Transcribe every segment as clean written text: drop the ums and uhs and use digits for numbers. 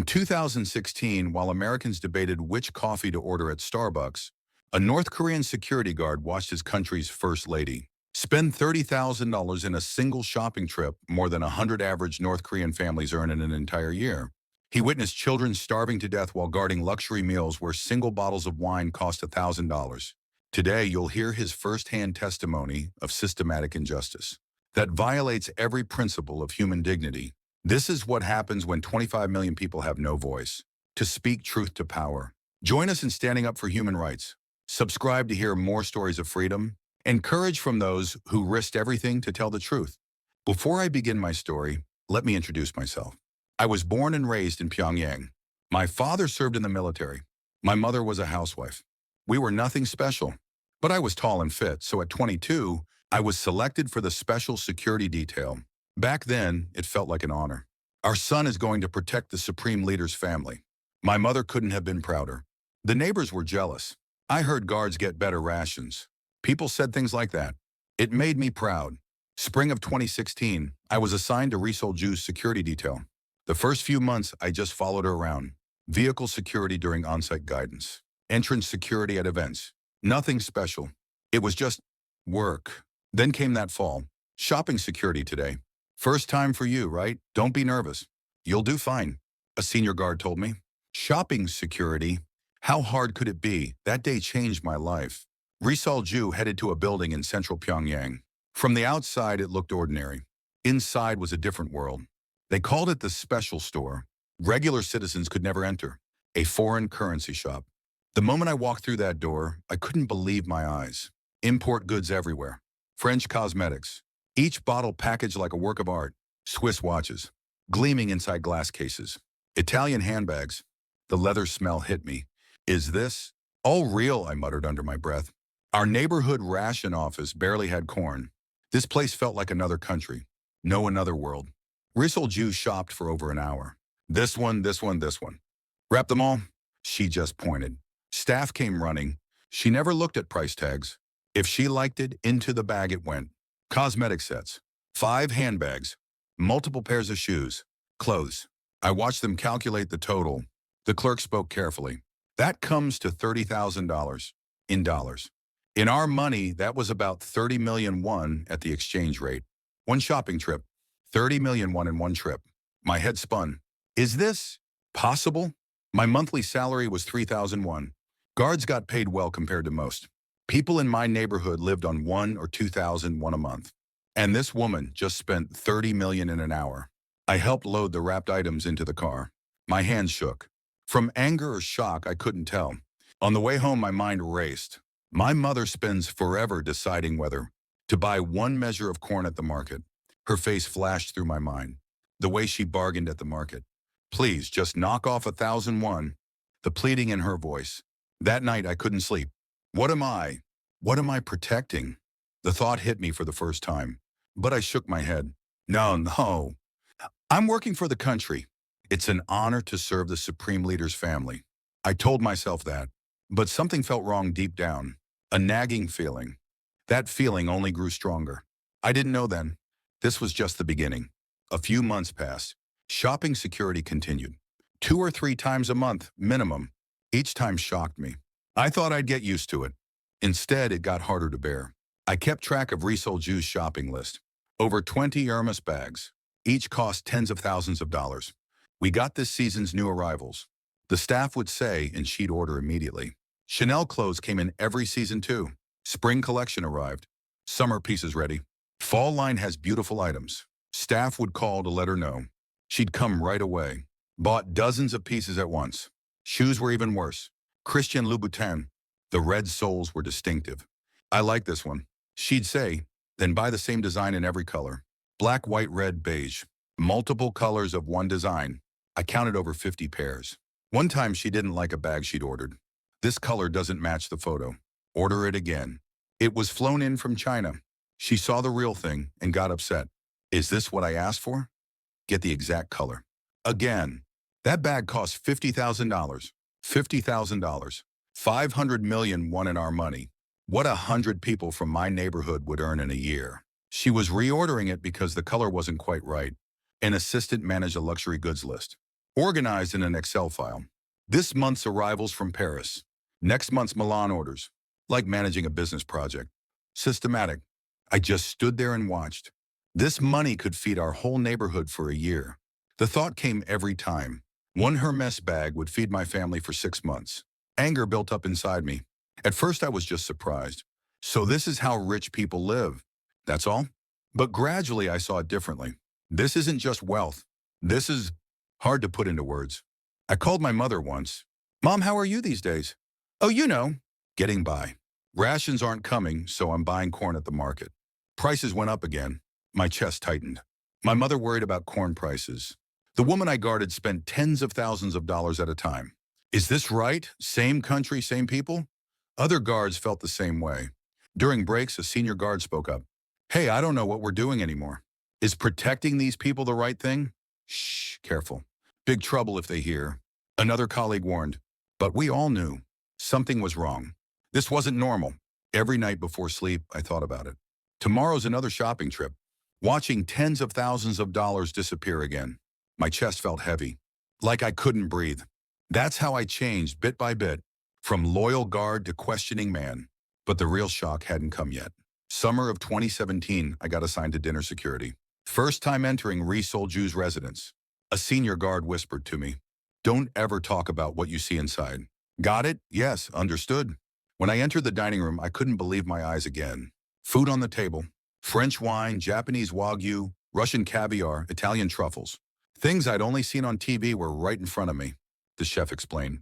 In 2016, while Americans debated which coffee to order at Starbucks, a North Korean security guard watched his country's first lady spend $30,000 in a single shopping trip, more than 100 average North Korean families earn in an entire year. He witnessed children starving to death while guarding luxury meals where single bottles of wine cost $1,000. Today, you'll hear his firsthand testimony of systematic injustice that violates every principle of human dignity. This is what happens when 25 million people have no voice to speak truth to power. Join us in standing up for human rights. Subscribe to hear more stories of freedom and courage from those who risked everything to tell the truth. Before I begin my story, let me introduce myself. I was born and raised in Pyongyang. My father served in the military. My mother was a housewife. We were nothing special, but I was tall and fit, so at 22, I was selected for the special security detail. Back then, it felt like an honor. Our son is going to protect the supreme leader's family. My mother couldn't have been prouder. The neighbors were jealous. I heard guards get better rations. People said things like that. It made me proud. Spring of 2016, I was assigned to Resol Ju's security detail. The first few months, I just followed her around. Vehicle security during on-site guidance. Entrance security at events. Nothing special. It was just work. Then came that fall. Shopping security today. First time for you, right? Don't be nervous. You'll do fine, a senior guard told me. Shopping security? How hard could it be? That day changed my life. Resol Ju headed to a building in central Pyongyang. From the outside, it looked ordinary. Inside was a different world. They called it the special store. Regular citizens could never enter. A foreign currency shop. The moment I walked through that door, I couldn't believe my eyes. Import goods everywhere. French cosmetics. Each bottle packaged like a work of art. Swiss watches, gleaming inside glass cases. Italian handbags. The leather smell hit me. Is this all real? I muttered under my breath. Our neighborhood ration office barely had corn. This place felt like another country. No another world. Resol Ju shopped for over an hour. This one, this one, this one. Wrap them all? She just pointed. Staff came running. She never looked at price tags. If she liked it, into the bag it went. Cosmetic sets, 5 handbags, multiple pairs of shoes, clothes. I watched them calculate the total. The clerk spoke carefully. That comes to $30,000 in dollars. In our money, that was about 30 million won at the exchange rate. One shopping trip, 30 million won in one trip. My head spun. Is this possible? My monthly salary was 3,000 won. Guards got paid well compared to most. People in my neighborhood lived on 1 or 2,000 won a month. And this woman just spent 30 million in an hour. I helped load the wrapped items into the car. My hands shook. From anger or shock, I couldn't tell. On the way home, my mind raced. My mother spends forever deciding whether to buy one measure of corn at the market. Her face flashed through my mind. The way she bargained at the market. Please, just knock off 1,000 won. The pleading in her voice. That night, I couldn't sleep. What am I? What am I protecting? The thought hit me for the first time, but I shook my head. No. I'm working for the country. It's an honor to serve the supreme leader's family. I told myself that, but something felt wrong deep down. A nagging feeling. That feeling only grew stronger. I didn't know then. This was just the beginning. A few months passed. Shopping security continued. 2 or 3 times a month, minimum. Each time shocked me. I thought I'd get used to it. Instead, it got harder to bear. I kept track of Resol Ju's shopping list. Over 20 Hermès bags. Each cost tens of thousands of dollars. We got this season's new arrivals. The staff would say, and she'd order immediately. Chanel clothes came in every season too. Spring collection arrived. Summer pieces ready. Fall line has beautiful items. Staff would call to let her know. She'd come right away. Bought dozens of pieces at once. Shoes were even worse. Christian Louboutin. The red soles were distinctive. I like this one. She'd say, then buy the same design in every color. Black, white, red, beige. Multiple colors of one design. I counted over 50 pairs. One time she didn't like a bag she'd ordered. This color doesn't match the photo. Order it again. It was flown in from China. She saw the real thing and got upset. Is this what I asked for? Get the exact color. Again. That bag cost $50,000. $50,000. 500 million won in our money. What 100 people from my neighborhood would earn in a year. She was reordering it because the color wasn't quite right. An assistant managed a luxury goods list. organized in an Excel file. This month's arrivals from Paris. Next month's Milan orders. Like managing a business project. Systematic. I just stood there and watched. This money could feed our whole neighborhood for a year. The thought came every time. One Hermès bag would feed my family for 6 months. Anger built up inside me. At first I was just surprised. So this is how rich people live. That's all? But gradually I saw it differently. This isn't just wealth. This is hard to put into words. I called my mother once. Mom, how are you these days? Oh, you know, getting by. Rations aren't coming, so I'm buying corn at the market. Prices went up again. My chest tightened. My mother worried about corn prices. The woman I guarded spent tens of thousands of dollars at a time. Is this right? Same country, same people? Other guards felt the same way. During breaks, a senior guard spoke up. Hey, I don't know what we're doing anymore. Is protecting these people the right thing? Shh, careful. Big trouble if they hear. Another colleague warned. But we all knew. Something was wrong. This wasn't normal. Every night before sleep, I thought about it. Tomorrow's another shopping trip. Watching tens of thousands of dollars disappear again. My chest felt heavy. Like I couldn't breathe. That's how I changed bit by bit. From loyal guard to questioning man. But the real shock hadn't come yet. Summer of 2017, I got assigned to dinner security. First time entering Resul Jew's residence. A senior guard whispered to me, "Don't ever talk about what you see inside." Got it? Yes, understood. When I entered the dining room, I couldn't believe my eyes again. Food on the table. French wine, Japanese wagyu, Russian caviar, Italian truffles. Things I'd only seen on TV were right in front of me, the chef explained.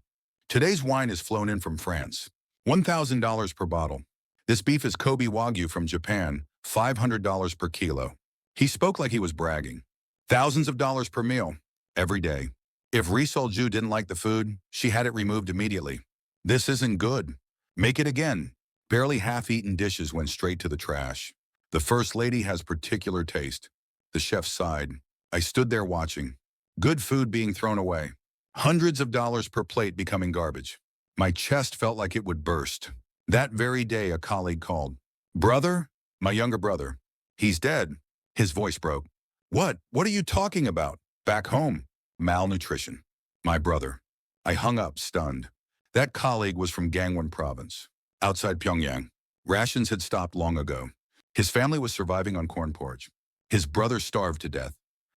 Today's wine is flown in from France. $1,000 per bottle. This beef is Kobe Wagyu from Japan, $500 per kilo. He spoke like he was bragging. Thousands of dollars per meal, every day. If Resul Jew didn't like the food, she had it removed immediately. This isn't good. Make it again. Barely half-eaten dishes went straight to the trash. The First Lady has particular taste. The chef sighed. I stood there watching. Good food being thrown away. Hundreds of dollars per plate becoming garbage. My chest felt like it would burst. That very day, a colleague called. Brother? My younger brother. He's dead. His voice broke. What? What are you talking about? Back home. Malnutrition. My brother. I hung up, stunned. That colleague was from Gangwon province, outside Pyongyang. Rations had stopped long ago. His family was surviving on corn porridge. His brother starved to death.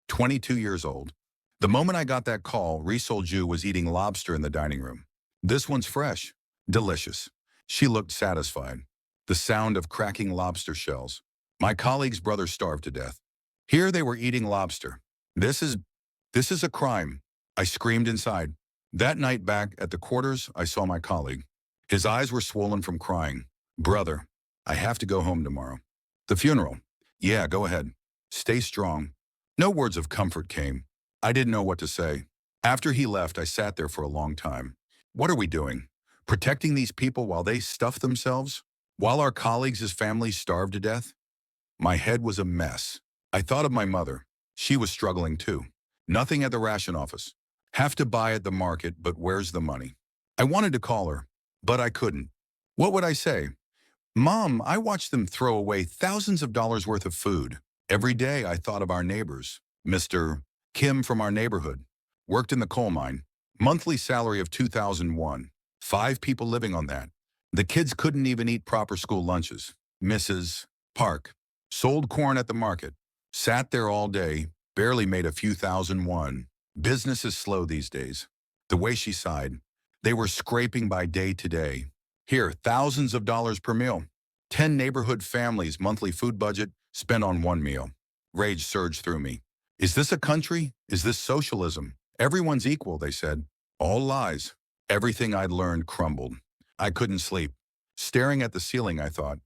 22 years old. The moment I got that call, Resul Jew was eating lobster in the dining room. This one's fresh. Delicious. She looked satisfied. The sound of cracking lobster shells. My colleague's brother starved to death. Here they were eating lobster. This is a crime. I screamed inside. That night back at the quarters, I saw my colleague. His eyes were swollen from crying. Brother, I have to go home tomorrow. The funeral. Yeah, go ahead. Stay strong. No words of comfort came. I didn't know what to say. After he left, I sat there for a long time. What are we doing? Protecting these people while they stuff themselves? While our colleagues' families starve to death? My head was a mess. I thought of my mother. She was struggling too. Nothing at the ration office. Have to buy at the market, but where's the money? I wanted to call her, but I couldn't. What would I say? Mom, I watched them throw away thousands of dollars worth of food. Every day I thought of our neighbors. Mr. Kim from our neighborhood. Worked in the coal mine. Monthly salary of $2,001. 5 people living on that. The kids couldn't even eat proper school lunches. Mrs. Park. Sold corn at the market. Sat there all day. Barely made a few $1,001. Business is slow these days. The way she sighed. They were scraping by day to day. Here, thousands of dollars per meal. 10 neighborhood families' monthly food budget spent on one meal. Rage surged through me. Is this a country? Is this socialism? Everyone's equal, they said. All lies. Everything I'd learned crumbled. I couldn't sleep. Staring at the ceiling, I thought,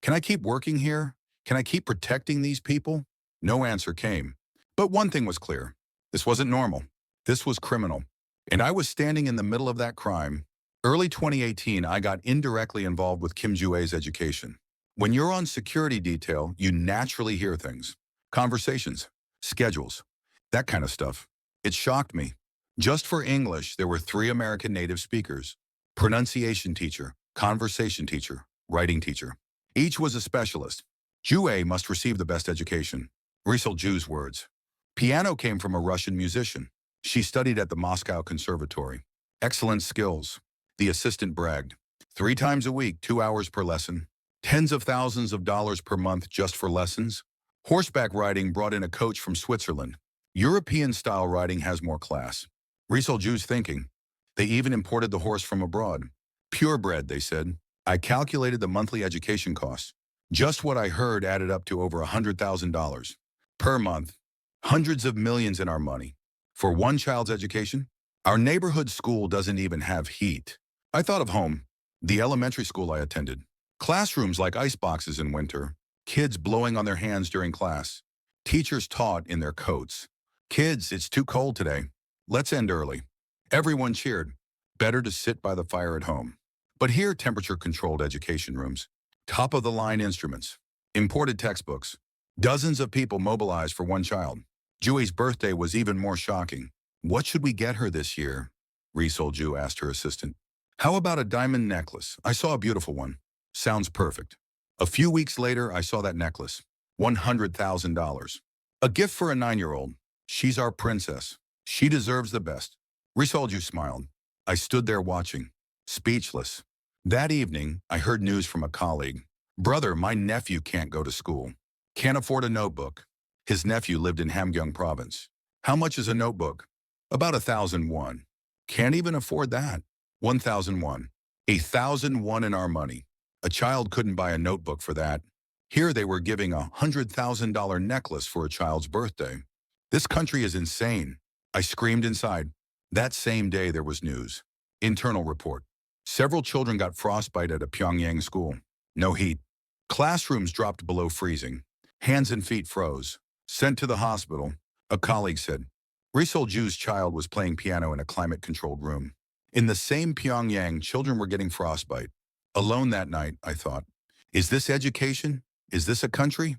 can I keep working here? Can I keep protecting these people? No answer came. But one thing was clear. This wasn't normal. This was criminal. And I was standing in the middle of that crime. Early 2018, I got indirectly involved with Kim Ju-ae's education. When you're on security detail, you naturally hear things. Conversations, schedules, that kind of stuff. It shocked me. Just for English, there were 3 American native speakers. Pronunciation teacher, conversation teacher, writing teacher. Each was a specialist. Ju-ae must receive the best education. Resul Jew's words. Piano came from a Russian musician. She studied at the Moscow Conservatory. Excellent skills. The assistant bragged. 3 times a week, 2 hours per lesson. Tens of thousands of dollars per month just for lessons. Horseback riding brought in a coach from Switzerland. European-style riding has more class. Ju's thinking. They even imported the horse from abroad. Purebred, they said. I calculated the monthly education costs. Just what I heard added up to over $100,000 per month. Hundreds of millions in our money. For one child's education? Our neighborhood school doesn't even have heat. I thought of home, the elementary school I attended. Classrooms like ice boxes in winter. Kids blowing on their hands during class. Teachers taught in their coats. Kids, it's too cold today. Let's end early. Everyone cheered. Better to sit by the fire at home. But here, temperature-controlled education rooms. Top-of-the-line instruments. Imported textbooks. Dozens of people mobilized for one child. Jui's birthday was even more shocking. What should we get her this year? Ju asked her assistant. How about a diamond necklace? I saw a beautiful one. Sounds perfect. A few weeks later, I saw that necklace. $100,000. A gift for a 9-year-old. She's our princess. She deserves the best. Ju smiled. I stood there watching, speechless. That evening, I heard news from a colleague. Brother, my nephew can't go to school. Can't afford a notebook. His nephew lived in Hamgyong province. How much is a notebook? About 1,000 won. Can't even afford that. 1,000 won. 1,000 won in our money. A child couldn't buy a notebook for that. Here they were giving a $100,000 necklace for a child's birthday. This country is insane. I screamed inside. That same day there was news. Internal report. Several children got frostbite at a Pyongyang school. No heat. Classrooms dropped below freezing. Hands and feet froze. Sent to the hospital. A colleague said. Ju's child was playing piano in a climate-controlled room. In the same Pyongyang, children were getting frostbite. Alone that night, I thought, is this education? Is this a country?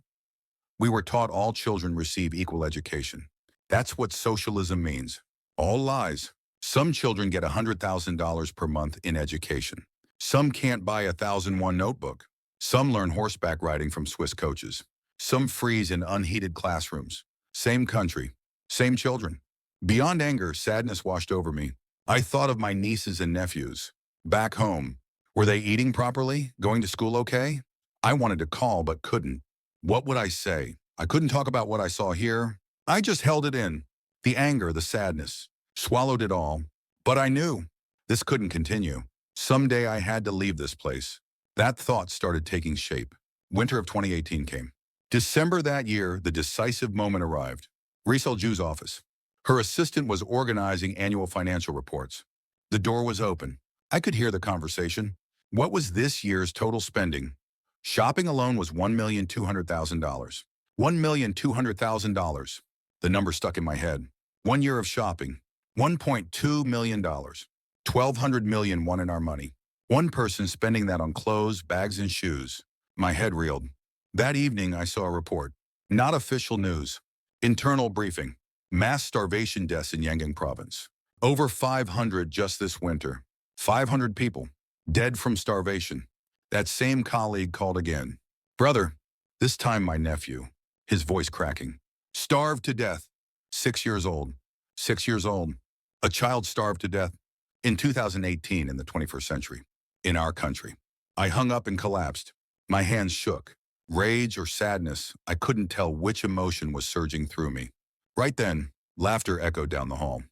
We were taught all children receive equal education. That's what socialism means. All lies. Some children get $100,000 per month in education. Some can't buy a 1,001 notebook. Some learn horseback riding from Swiss coaches. Some freeze in unheated classrooms. Same country. Same children. Beyond anger, sadness washed over me. I thought of my nieces and nephews. Back home. Were they eating properly? Going to school okay? I wanted to call but couldn't. What would I say? I couldn't talk about what I saw here. I just held it in. The anger, the sadness. Swallowed it all. But I knew. This couldn't continue. Someday I had to leave this place. That thought started taking shape. Winter of 2018 came. December that year, the decisive moment arrived. Ju's office. Her assistant was organizing annual financial reports. The door was open. I could hear the conversation. What was this year's total spending? Shopping alone was $1,200,000. $1,200,000. The number stuck in my head. 1 year of shopping. $1.2 million. 1,200 million won in our money. One person spending that on clothes, bags, and shoes. My head reeled. That evening, I saw a report. Not official news. Internal briefing. Mass starvation deaths in Yangon province. Over 500 just this winter. 500 people. Dead from starvation. That same colleague called again. Brother, this time my nephew. His voice cracking. Starved to death. 6 years old. 6 years old. A child starved to death. In 2018, in the 21st century. In our country. I hung up and collapsed. My hands shook. Rage or sadness, I couldn't tell which emotion was surging through me. Right then, laughter echoed down the hall.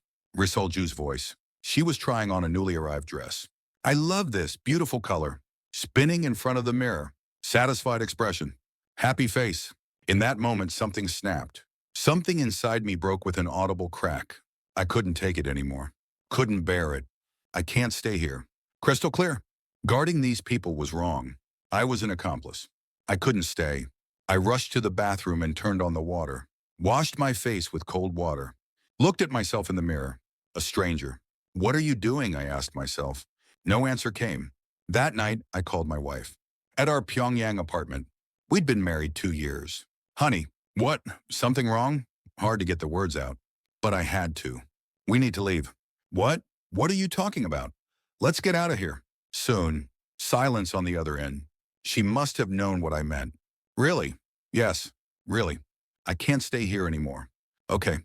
Ju's voice. She was trying on a newly arrived dress. I love this, beautiful color. Spinning in front of the mirror. Satisfied expression. Happy face. In that moment, something snapped. Something inside me broke with an audible crack. I couldn't take it anymore. Couldn't bear it. I can't stay here. Crystal clear. Guarding these people was wrong. I was an accomplice. I couldn't stay. I rushed to the bathroom and turned on the water. Washed my face with cold water. Looked at myself in the mirror. A stranger. What are you doing? I asked myself. No answer came. That night, I called my wife. At our Pyongyang apartment. We'd been married 2 years. Honey, what? Something wrong? Hard to get the words out. But I had to. We need to leave. What? What are you talking about? Let's get out of here. Soon. Silence on the other end. She must have known what I meant. Really? Yes, really. I can't stay here anymore. Okay.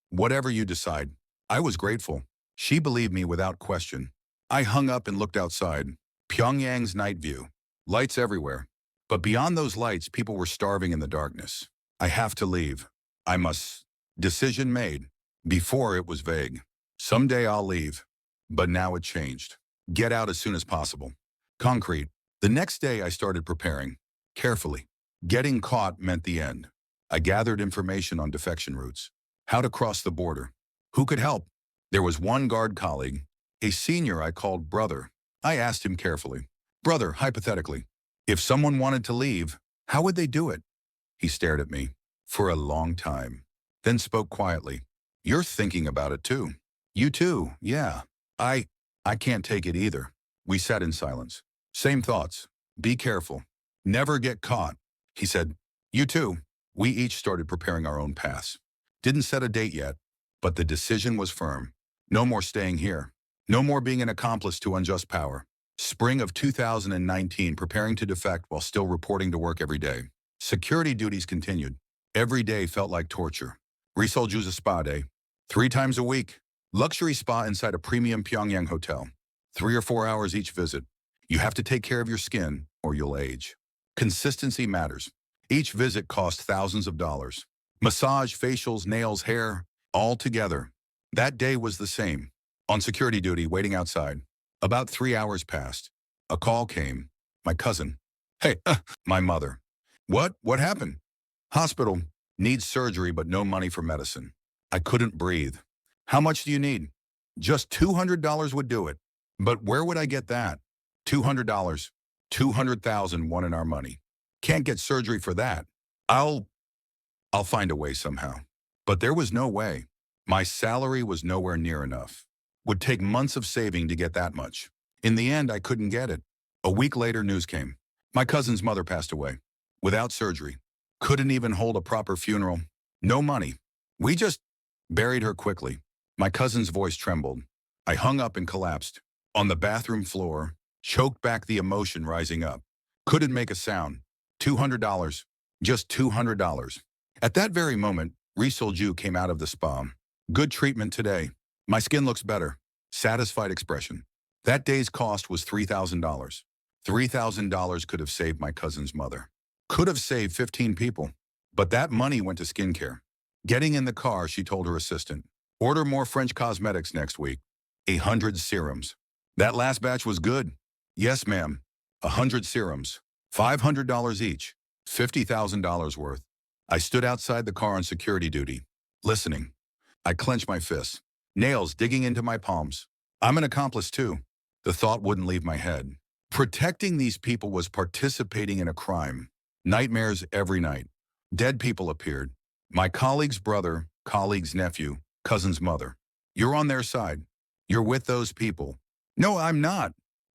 Whatever you decide. I was grateful. She believed me without question. I hung up and looked outside. Pyongyang's night view. Lights everywhere. But beyond those lights, people were starving in the darkness. I have to leave. I must. Decision made. Before it was vague. Someday I'll leave. But now it changed. Get out as soon as possible. Concrete. The next day I started preparing. Carefully. Getting caught meant the end. I gathered information on defection routes. How to cross the border. Who could help? There was one guard colleague, a senior I called brother. I asked him carefully. Brother, hypothetically, if someone wanted to leave, how would they do it? He stared at me for a long time, then spoke quietly. You're thinking about it too. You too, yeah. I can't take it either. We sat in silence. Same thoughts. Be careful. Never get caught. He said, you too. We each started preparing our own paths. Didn't set a date yet, but the decision was firm. No more staying here. No more being an accomplice to unjust power. Spring of 2019, preparing to defect while still reporting to work every day. Security duties continued. Every day felt like torture. Risolju's a spa day. 3 times a week. Luxury spa inside a premium Pyongyang hotel. 3 or 4 hours each visit. You have to take care of your skin or you'll age. Consistency matters. Each visit cost thousands of dollars. Massage, facials, nails, hair, all together. That day was the same. On security duty, waiting outside. About 3 hours passed. A call came. My cousin. Hey, my mother. What happened? Hospital. Needs surgery but no money for medicine. I couldn't breathe. How much do you need? Just $200 would do it. But where would I get that? $200. 200,000 won in our money. Can't get surgery for that. I'll find a way somehow. But there was no way. My salary was nowhere near enough. Would take months of saving to get that much. In the end, I couldn't get it. A week later, news came. My cousin's mother passed away. Without surgery. Couldn't even hold a proper funeral. No money. We just buried her quickly. My cousin's voice trembled. I hung up and collapsed. On the bathroom floor, choked back the emotion rising up. Couldn't make a sound. $200. Just $200. At that very moment, Risolju came out of the spa. Good treatment today. My skin looks better. Satisfied expression. That day's cost was $3,000. $3,000 could have saved my cousin's mother. Could have saved 15 people. But that money went to skincare. Getting in the car, she told her assistant, order more French cosmetics next week. 100 serums. That last batch was good. Yes, ma'am. 100 serums. $500 each. $50,000 worth. I stood outside the car on security duty, listening. I clenched my fists, nails digging into my palms. I'm an accomplice too. The thought wouldn't leave my head. Protecting these people was participating in a crime. Nightmares every night. Dead people appeared. My colleague's brother, colleague's nephew, cousin's mother. You're on their side. You're with those people. No, I'm not.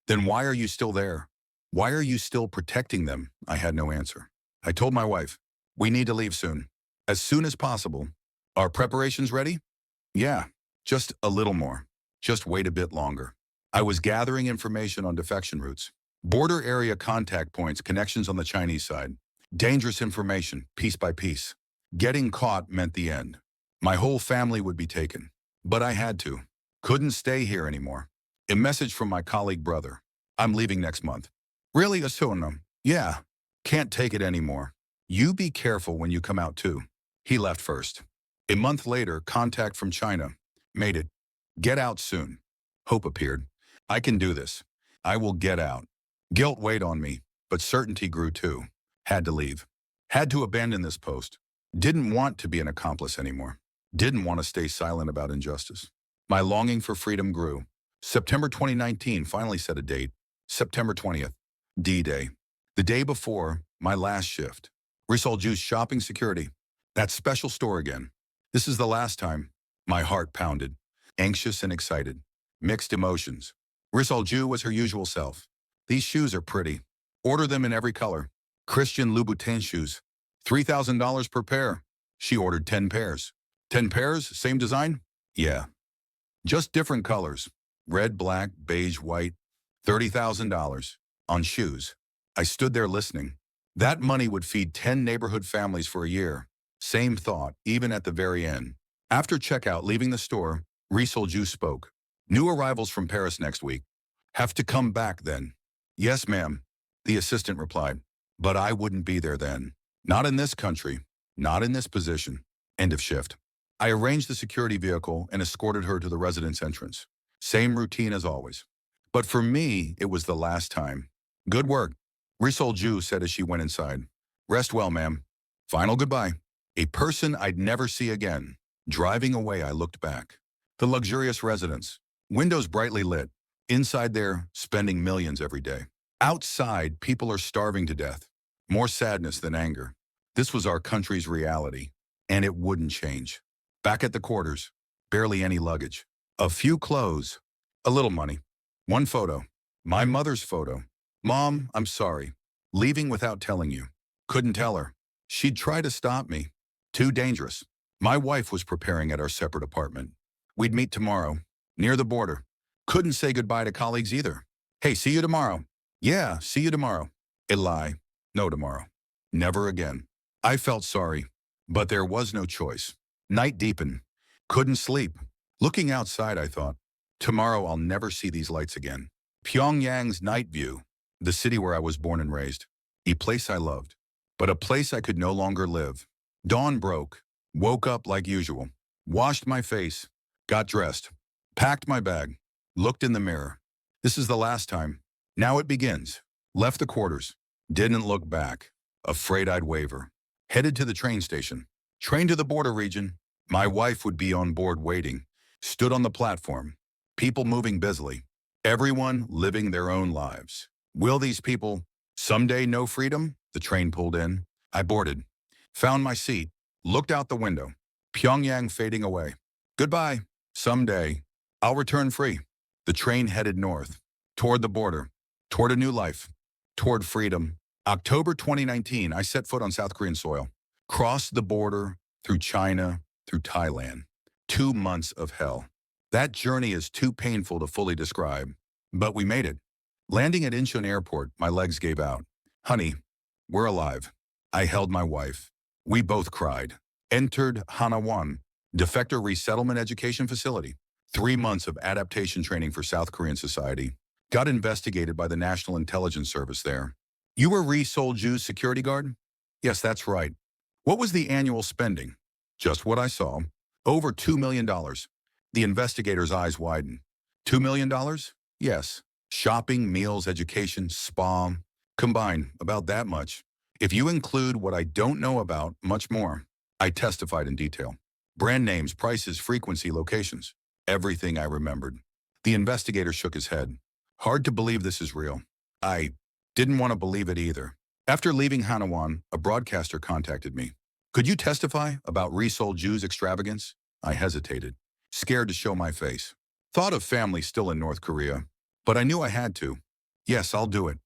Then why are you still there? Why are you still protecting them? I had no answer. I told my wife, we need to leave soon. As soon as possible. Are preparations ready? Yeah, just a little more. Just wait a bit longer. I was gathering information on defection routes. Border area contact points, connections on the Chinese side. Dangerous information, piece by piece. Getting caught meant the end. My whole family would be taken. But I had to. Couldn't stay here anymore. A message from my colleague brother. I'm leaving next month. Really, Asuna? Yeah. Can't take it anymore. You be careful when you come out too. He left first. A month later, contact from China. Made it. Get out soon. Hope appeared. I can do this. I will get out. Guilt weighed on me, but certainty grew too. Had to leave. Had to abandon this post. Didn't want to be an accomplice anymore. Didn't want to stay silent about injustice. My longing for freedom grew. September 2019 finally set a date. September 20th. D-Day. The day before, my last shift. Risolju's shopping security. That special store again. This is the last time. My heart pounded. Anxious and excited. Mixed emotions. Risolju was her usual self. These shoes are pretty. Order them in every color. Christian Louboutin shoes. $3,000 per pair. She ordered 10 pairs. 10 pairs, same design? Yeah. Just different colors. Red, black, beige, white. $30,000. On shoes. I stood there listening. That money would feed 10 neighborhood families for a year. Same thought, even at the very end. After checkout, leaving the store, Ri Sol-ju spoke. New arrivals from Paris next week. Have to come back then. Yes, ma'am, the assistant replied. But I wouldn't be there then. Not in this country. Not in this position. End of shift. I arranged the security vehicle and escorted her to the residence entrance. Same routine as always. But for me, it was the last time. Good work, Ri Sol-ju said as she went inside. Rest well, ma'am. Final goodbye. A person I'd never see again. Driving away, I looked back. The luxurious residence. Windows brightly lit. Inside there, spending millions every day. Outside, people are starving to death. More sadness than anger. This was our country's reality, and it wouldn't change. Back at the quarters, barely any luggage. A few clothes, a little money. One photo, my mother's photo. Mom, I'm sorry. Leaving without telling you. Couldn't tell her. She'd try to stop me. Too dangerous. My wife was preparing at our separate apartment. We'd meet tomorrow, near the border. Couldn't say goodbye to colleagues either. Hey, see you tomorrow. Yeah, see you tomorrow. A lie. No tomorrow. Never again. I felt sorry, but there was no choice. Night deepened. Couldn't sleep. Looking outside, I thought, tomorrow I'll never see these lights again. Pyongyang's night view, the city where I was born and raised. A place I loved, but a place I could no longer live. Dawn broke. Woke up like usual. Washed my face. Got dressed. Packed my bag. Looked in the mirror. This is the last time. Now it begins. Left the quarters. Didn't look back. Afraid I'd waver. Headed to the train station. Train to the border region. My wife would be on board waiting. Stood on the platform. People moving busily. Everyone living their own lives. Will these people someday know freedom? The train pulled in. I boarded. Found my seat. Looked out the window. Pyongyang fading away. Goodbye. Someday, I'll return free. The train headed north. Toward the border. Toward a new life. Toward freedom. October 2019, I set foot on South Korean soil. Crossed the border, through China, through Thailand. 2 months of hell. That journey is too painful to fully describe. But we made it. Landing at Incheon Airport, my legs gave out. Honey, we're alive. I held my wife. We both cried. Entered Hanawan, Defector Resettlement Education Facility. 3 months of adaptation training for South Korean society. Got investigated by the National Intelligence Service there. You were Ri Sol-ju's security guard? Yes, that's right. What was the annual spending? Just what I saw. Over $2 million. The investigator's eyes widened. $2 million? Yes. Shopping, meals, education, spa. Combined, about that much. If you include what I don't know about, much more. I testified in detail. Brand names, prices, frequency, locations. Everything I remembered. The investigator shook his head. Hard to believe this is real. I didn't want to believe it either. After leaving Hanawan, a broadcaster contacted me. Could you testify about Ri Sol-ju's extravagance? I hesitated, scared to show my face. Thought of family still in North Korea, but I knew I had to. Yes, I'll do it.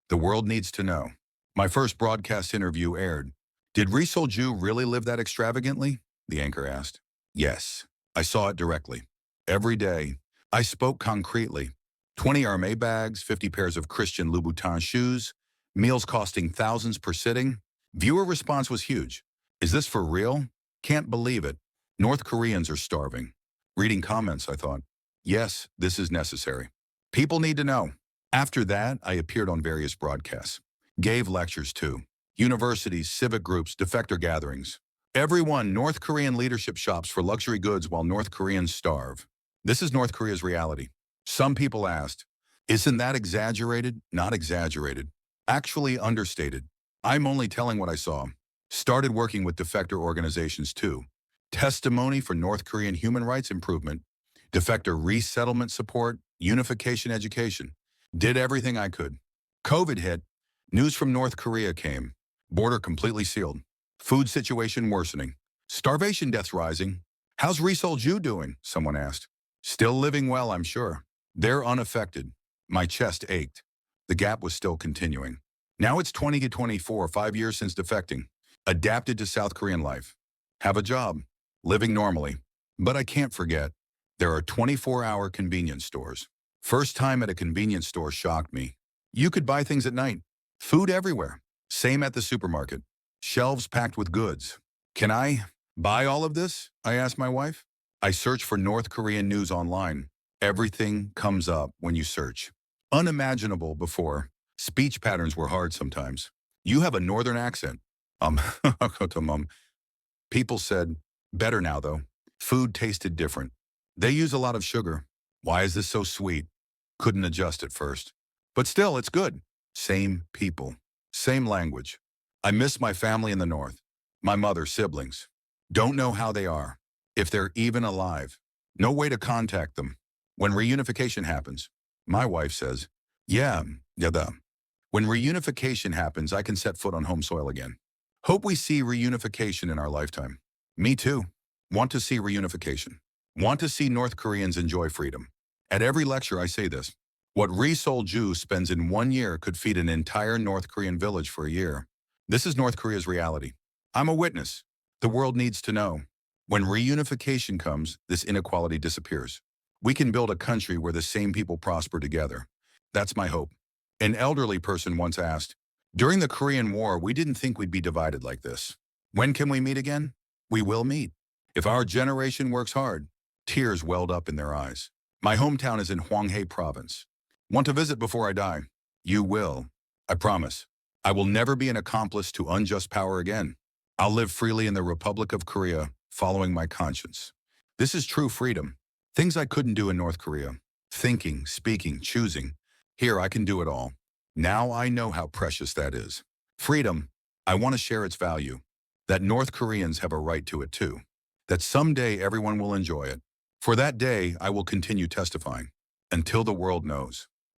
The world needs to know. My first broadcast interview aired. Did Ri Sol-ju really live that extravagantly? The anchor asked. Yes, I saw it directly. Every day, I spoke concretely. 20 Hermès bags, 50 pairs of Christian Louboutin shoes, meals costing thousands per sitting. Viewer response was huge. Is this for real? Can't believe it. North Koreans are starving. Reading comments, I thought, yes, this is necessary. People need to know. After that, I appeared on various broadcasts. Gave lectures too. Universities, civic groups, defector gatherings. Everyone, North Korean leadership shops for luxury goods while North Koreans starve. This is North Korea's reality. Some people asked, isn't that exaggerated? Not exaggerated. Actually understated. I'm only telling what I saw. Started working with defector organizations too. Testimony for North Korean human rights improvement, defector resettlement support, unification education. Did everything I could. COVID hit. News from North Korea came. Border completely sealed. Food situation worsening. Starvation deaths rising. How's Ri Sol-ju doing? Someone asked. Still living well, I'm sure. They're unaffected. My chest ached. The gap was still continuing. Now it's 2024, 5 years since defecting. Adapted to South Korean life. Have a job. Living normally. But I can't forget, there are 24-hour convenience stores. First time at a convenience store shocked me. You could buy things at night. Food everywhere. Same at the supermarket. Shelves packed with goods. Can I buy all of this? I asked my wife. I search for North Korean news online. Everything comes up when you search. Unimaginable before. Speech patterns were hard sometimes. You have a northern accent. Um, People said, better now though. Food tasted different. They use a lot of sugar. Why is this so sweet? Couldn't adjust at first. But still, it's good. Same people. Same language. I miss my family in the north. My mother, siblings. Don't know how they are. If they're even alive. No way to contact them. When reunification happens, my wife says, yeah. When reunification happens, I can set foot on home soil again. Hope we see reunification in our lifetime. Me too. Want to see reunification. Want to see North Koreans enjoy freedom. At every lecture I say this. What Ri Sol-ju spends in 1 year could feed an entire North Korean village for a year. This is North Korea's reality. I'm a witness. The world needs to know. When reunification comes, this inequality disappears. We can build a country where the same people prosper together. That's my hope. An elderly person once asked, during the Korean War, we didn't think we'd be divided like this. When can we meet again? We will meet. If our generation works hard. Tears welled up in their eyes. My hometown is in Hwanghae province. Want to visit before I die? You will. I promise. I will never be an accomplice to unjust power again. I'll live freely in the Republic of Korea, following my conscience. This is true freedom. Things I couldn't do in North Korea. Thinking, speaking, choosing. Here I can do it all. Now I know how precious that is. Freedom, I want to share its value. That North Koreans have a right to it too. That someday everyone will enjoy it. For that day, I will continue testifying. Until the world knows.